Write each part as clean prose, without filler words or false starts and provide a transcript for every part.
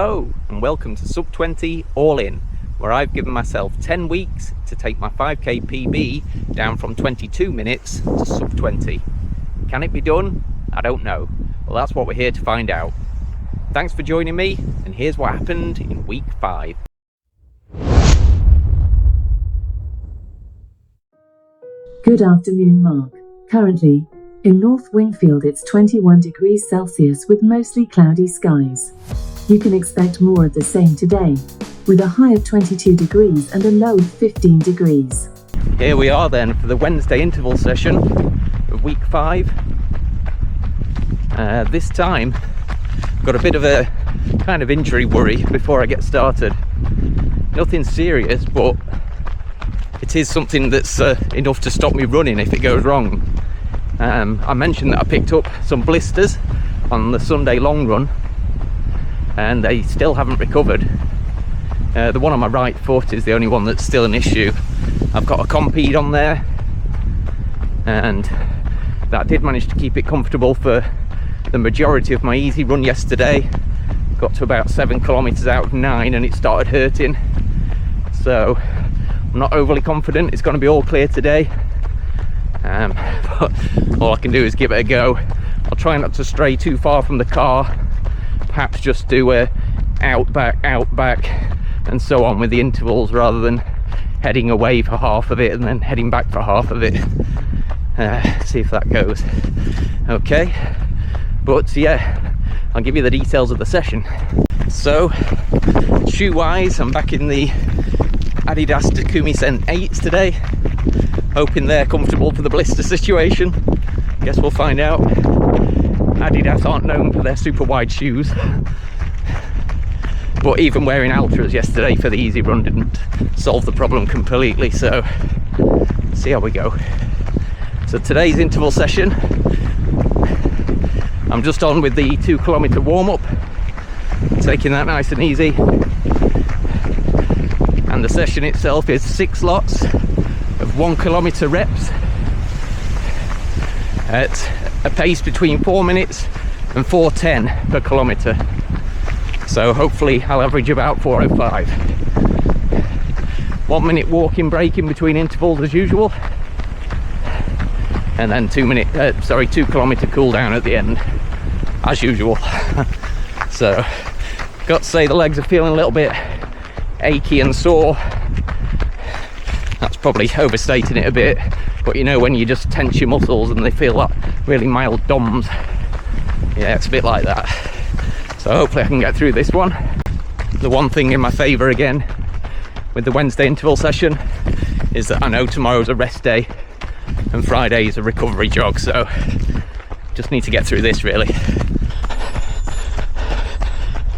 Hello and welcome to Sub 20 All In, where I've given myself 10 weeks to take my 5k PB down from 22 minutes to sub 20. Can it be done? I don't know. Well, that's what we're here to find out. Thanks for joining me, and here's what happened in week 5. Good afternoon, Mark. Currently, in North Wingfield it's 21 degrees Celsius with mostly cloudy skies. You can expect more of the same today, with a high of 22 degrees and a low of 15 degrees. Here we are then for the Wednesday interval session of week 5. This time, I've got a bit of a kind of injury worry before I get started. Nothing serious, but it is something that's enough to stop me running if it goes wrong. I mentioned that I picked up some blisters on the Sunday long run, and they still haven't recovered. The one on my right foot is the only one that's still an issue. I've got a compede on there, and that did manage to keep it comfortable for the majority of my easy run yesterday. Got to about 7 kilometers out of 9 and it started hurting, so I'm not overly confident it's going to be all clear today. But all I can do is give it a go. I'll try not to stray too far from the car, perhaps just do a out back and so on with the intervals, rather than heading away for half of it and then heading back for half of it. See if that goes okay. But yeah, I'll give you the details of the session. So shoe wise, I'm back in the Adidas Takumi Sen 8s today, hoping they're comfortable for the blister situation. Guess we'll find out. Adidas aren't known for their super wide shoes, but even wearing Ultras yesterday for the easy run didn't solve the problem completely, so see how we go. So today's interval session, I'm just on with the 2 kilometer warm-up, taking that nice and easy, and the session itself is 6 lots of 1 kilometer reps at a pace between 4 minutes and 4:10 per kilometer. So hopefully I'll average about 4:05. 1 minute walking break in between intervals as usual, and then 2 kilometer cool down at the end as usual. So got to say, the legs are feeling a little bit achy and sore. That's probably overstating it a bit, but you know when you just tense your muscles and they feel like really mild DOMs. Yeah, it's a bit like that. So hopefully I can get through this one. The one thing in my favour again with the Wednesday interval session is that I know tomorrow's a rest day and Friday is a recovery jog, so just need to get through this really.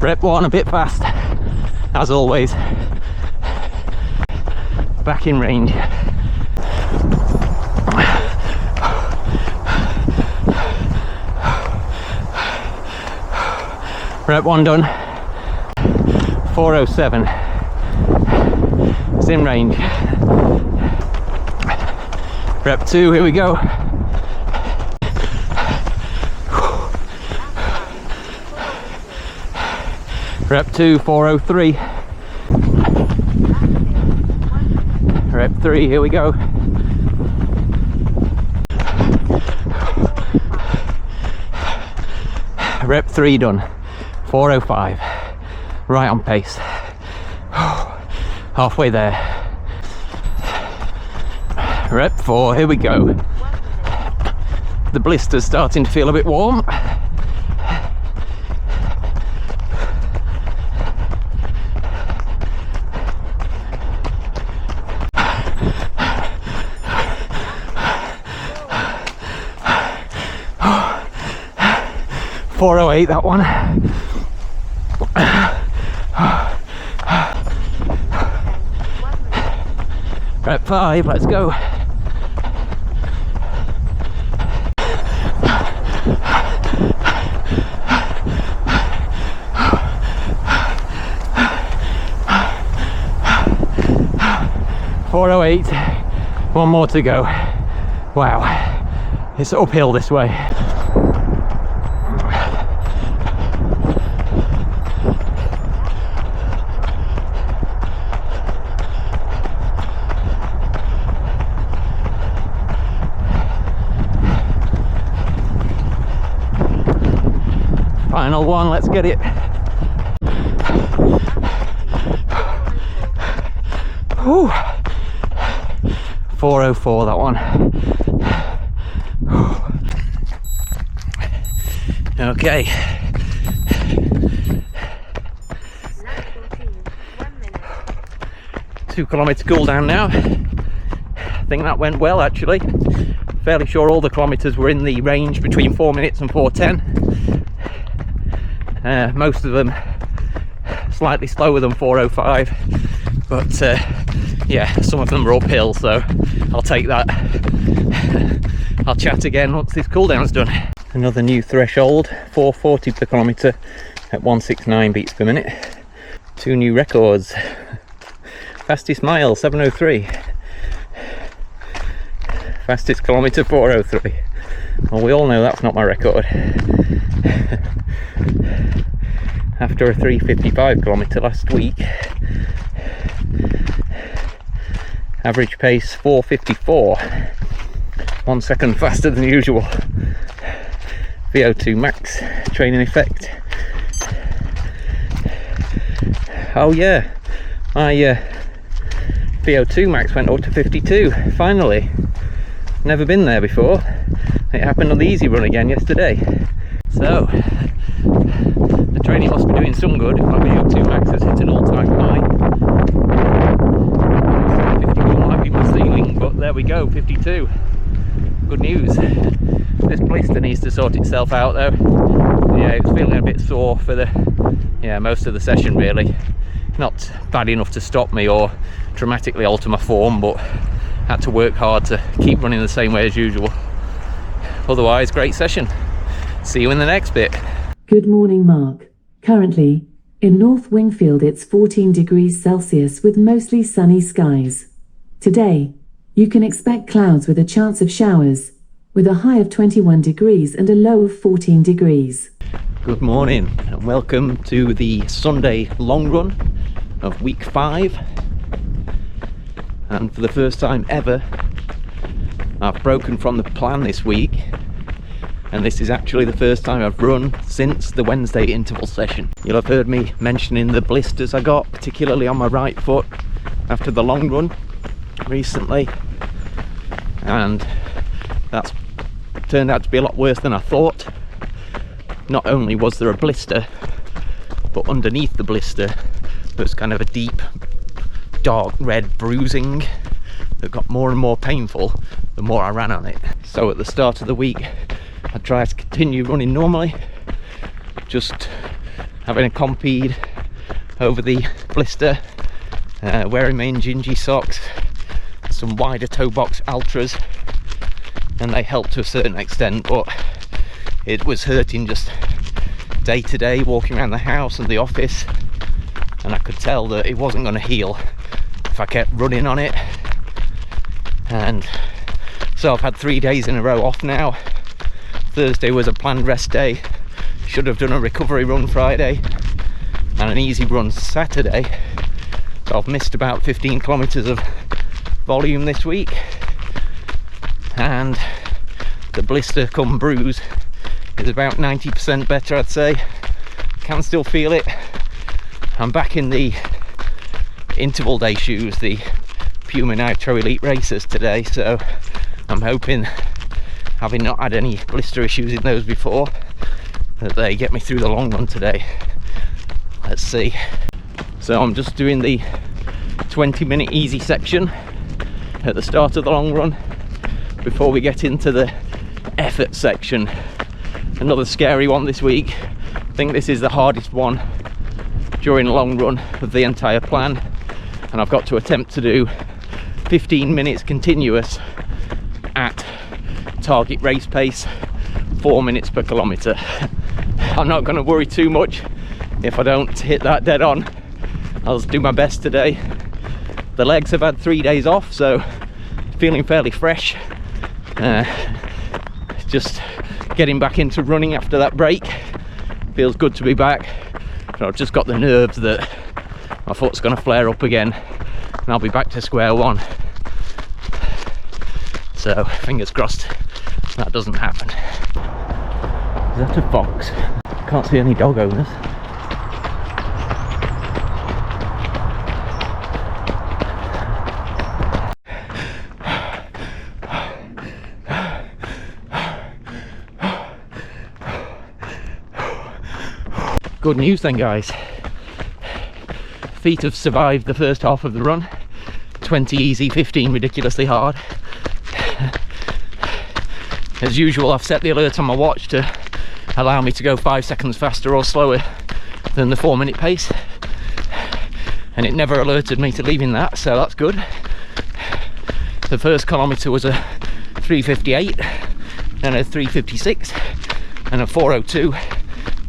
Rep 1 a bit fast, as always. Back in range. Rep 1 done. 4:07. It's in range. Rep 2, here we go. Rep 2, 4:03. Rep 3, here we go. Rep 3 done. 4:05. Right on pace. Halfway there. Rep 4, here we go. The blister's starting to feel a bit warm. .408 that one. Rep 5, let's go. .408, one more to go. Wow, it's uphill this way. Final one, let's get it. Whew. 4:04 that one. Okay. 2 kilometre cool down now. I think that went well actually. Fairly sure all the kilometres were in the range between 4 minutes and 4:10. Most of them slightly slower than 4:05, but yeah, some of them were uphill, so I'll take that. I'll chat again once this cool down's done. Another new threshold, 440 per kilometre at 169 beats per minute. 2 new records. Fastest mile 7:03. Fastest kilometre 4:03. Well, we all know that's not my record. After a 3:55 kilometre last week. Average pace 4:54. 1 second faster than usual. VO2 max training effect. Oh yeah, my VO2 max went up to 52 finally. Never been there before. It happened on the easy run again yesterday. So the training must be doing some good if my VO2 max has hit an all-time high. 51 might be my ceiling, but there we go, 52. Good news. This blister needs to sort itself out though. Yeah, it was feeling a bit sore for most of the session really. Not bad enough to stop me or dramatically alter my form, but had to work hard to keep running the same way as usual. Otherwise, great session. See you in the next bit. Good morning, Mark. Currently, in North Wingfield it's 14 degrees Celsius with mostly sunny skies. Today, you can expect clouds with a chance of showers, with a high of 21 degrees and a low of 14 degrees. Good morning and welcome to the Sunday long run of week 5. And for the first time ever, I've broken from the plan this week, and this is actually the first time I've run since the Wednesday interval session. You'll have heard me mentioning the blisters I got, particularly on my right foot after the long run recently, and that's turned out to be a lot worse than I thought. Not only was there a blister, but underneath the blister there was kind of a deep dark red bruising that got more and more painful the more I ran on it. So at the start of the week I tried to continue running normally, just having a compede over the blister, wearing my Injinji socks, some wider toe box ultras, and they helped to a certain extent, but it was hurting just day to day walking around the house and the office, and I could tell that it wasn't going to heal if I kept running on it. And so I've had 3 days in a row off now. Thursday was a planned rest day, should have done a recovery run Friday and an easy run Saturday, so I've missed about 15 kilometers of volume this week, and the blister come bruise is about 90% better, I'd say. Can still feel it. I'm back in the interval day shoes, the Puma Nitro Elite Racers today, so I'm hoping, having not had any blister issues in those before, that they get me through the long run today. Let's see. So I'm just doing the 20-minute easy section at the start of the long run before we get into the effort section. Another scary one this week. I think this is the hardest one during a long run of the entire plan, and I've got to attempt to do 15 minutes continuous at target race pace, 4 minutes per kilometre. I'm not going to worry too much if I don't hit that dead on. I'll do my best today. The legs have had 3 days off, so feeling fairly fresh. Just getting back into running after that break. Feels good to be back. But I've just got the nerves that my foot's going to flare up again and I'll be back to square one. So fingers crossed that doesn't happen. Is that a fox? Can't see any dog owners. Good news then, guys. Feet have survived the first half of the run. 20 easy, 15 ridiculously hard. As usual, I've set the alert on my watch to allow me to go 5 seconds faster or slower than the 4-minute pace, and it never alerted me to leaving that, so that's good. The first kilometre was a 3:58, then a 3:56 and a 4:02,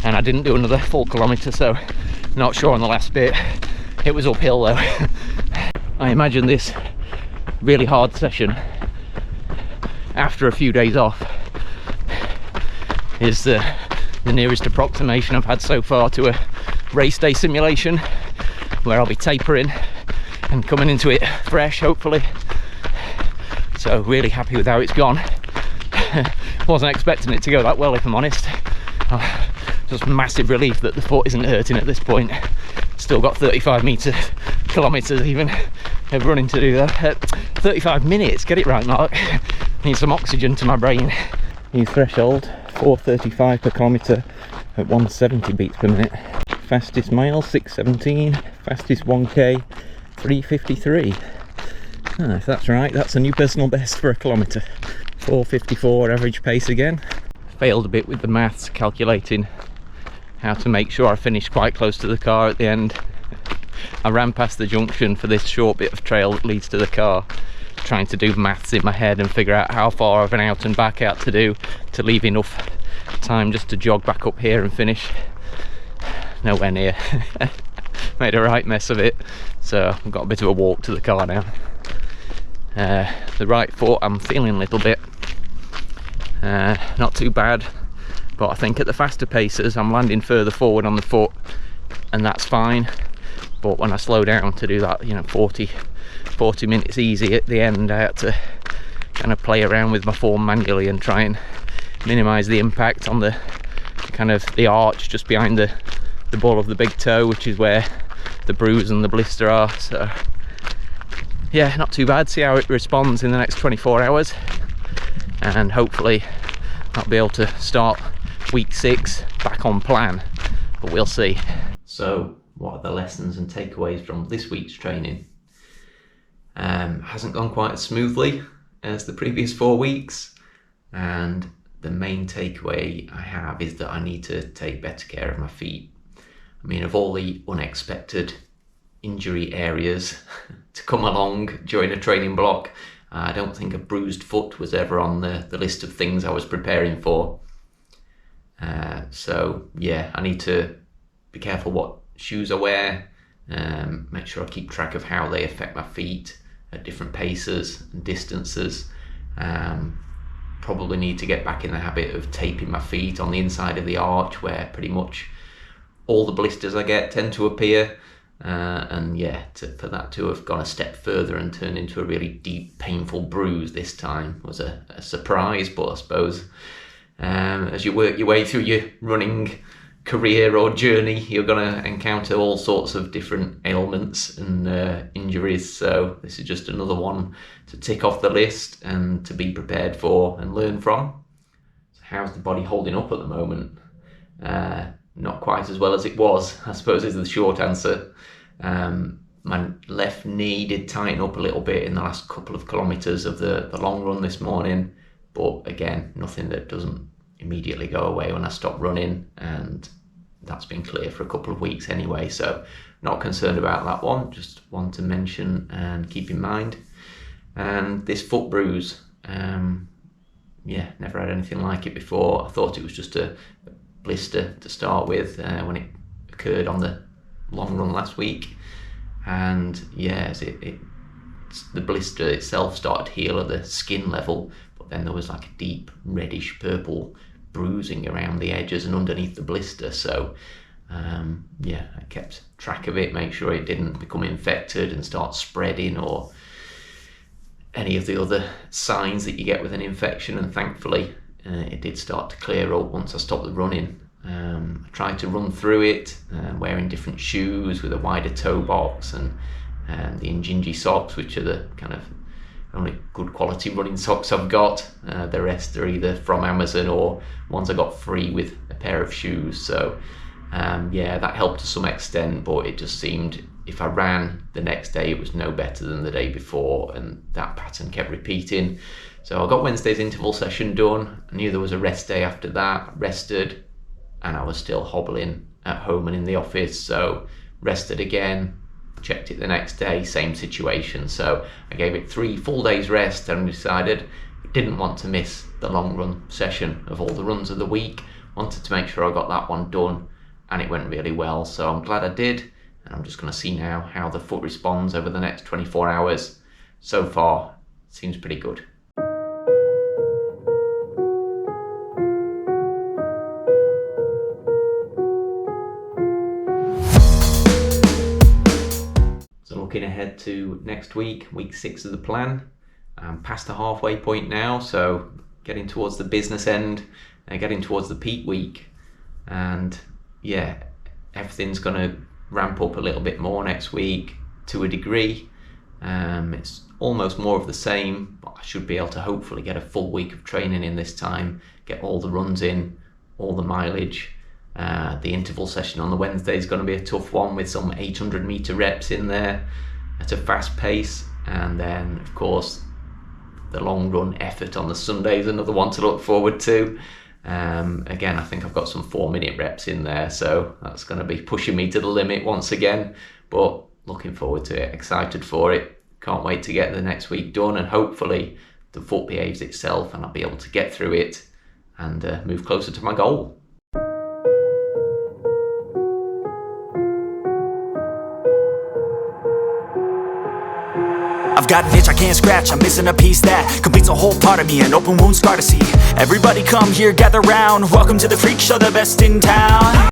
and I didn't do another full kilometre, so not sure on the last bit. It was uphill though. I imagine this really hard session after a few days off is the nearest approximation I've had so far to a race day simulation, where I'll be tapering and coming into it fresh, hopefully. So really happy with how it's gone. Wasn't expecting it to go that well, if I'm honest. Just massive relief that the foot isn't hurting at this point. Still got 35 kilometres even of running to do that. 35 minutes, get it right, Mark. Need some oxygen to my brain. New threshold, 4:35 per kilometre at 170 beats per minute. Fastest mile, 6:17. Fastest 1k, 3:53. If that's right, that's a new personal best for a kilometre. 4:54 average pace again. Failed a bit with the maths, calculating how to make sure I finished quite close to the car at the end. I ran past the junction for this short bit of trail that leads to the car, trying to do maths in my head and figure out how far of an out and back out to do to leave enough time just to jog back up here and finish. Nowhere near. Made a right mess of it, so I've got a bit of a walk to the car now. The right foot I'm feeling a little bit, not too bad, but I think at the faster paces I'm landing further forward on the foot, and that's fine. But when I slow down to do that, 40 minutes easy at the end, I had to kind of play around with my form manually and try and minimize the impact on the the arch just behind the ball of the big toe, which is where the bruise and the blister are. So yeah, not too bad. See how it responds in the next 24 hours, and hopefully I'll be able to start week 6 back on plan, but we'll see. So what are the lessons and takeaways from this week's training? Hasn't gone quite as smoothly as the previous 4 weeks, and the main takeaway I have is that I need to take better care of my feet. I mean, of all the unexpected injury areas to come along during a training block, I don't think a bruised foot was ever on the list of things I was preparing for. So yeah, I need to be careful what shoes I wear, make sure I keep track of how they affect my feet at different paces and distances. Probably need to get back in the habit of taping my feet on the inside of the arch, where pretty much all the blisters I get tend to appear. And yeah, for that to have gone a step further and turned into a really deep, painful bruise this time was a surprise. But I suppose as you work your way through your running career or journey, you're going to encounter all sorts of different ailments and injuries. So this is just another one to tick off the list and to be prepared for and learn from. So how's the body holding up at the moment? Not quite as well as it was, I suppose, is the short answer. My left knee did tighten up a little bit in the last couple of kilometres of the long run this morning, but again, nothing that doesn't immediately go away when I stop running, and that's been clear for a couple of weeks anyway, so not concerned about that one. Just one to mention and keep in mind. And this foot bruise, yeah, never had anything like it before. I thought it was just a blister to start with when it occurred on the long run last week, and yes, the blister itself started to heal at the skin level, but then there was like a deep reddish purple bruising around the edges and underneath the blister. So yeah, I kept track of it, make sure it didn't become infected and start spreading or any of the other signs that you get with an infection, and thankfully it did start to clear up once I stopped the running. I tried to run through it, wearing different shoes with a wider toe box and the Injinji socks, which are the kind of only good quality running socks I've got. The rest are either from Amazon or ones I got free with a pair of shoes. So yeah, that helped to some extent, but it just seemed if I ran the next day it was no better than the day before, and that pattern kept repeating. So I got Wednesday's interval session done. I knew there was a rest day after that, rested, and I was still hobbling at home and in the office, so rested again, checked it the next day, same situation. So I gave it 3 full days rest and decided I didn't want to miss the long run session of all the runs of the week. Wanted to make sure I got that one done, and it went really well, so I'm glad I did. And I'm just going to see now how the foot responds over the next 24 hours. So far, it seems pretty good. So looking ahead to next week, week 6 of the plan. I'm past the halfway point now, so getting towards the business end and getting towards the peak week. And yeah, everything's going to ramp up a little bit more next week to a degree. It's almost more of the same, but I should be able to hopefully get a full week of training in this time, get all the runs in, all the mileage. The interval session on the Wednesday is going to be a tough one with some 800 meter reps in there at a fast pace, and then of course the long run effort on the Sunday is another one to look forward to. Again, I think I've got some 4-minute reps in there, so that's going to be pushing me to the limit once again, but looking forward to it, excited for it. Can't wait to get the next week done, and hopefully the foot behaves itself and I'll be able to get through it and move closer to my goal. I've got an itch I can't scratch, I'm missing a piece that completes a whole part of me, an open wound scar to see. Everybody come here, gather round, welcome to the freak show, the best in town.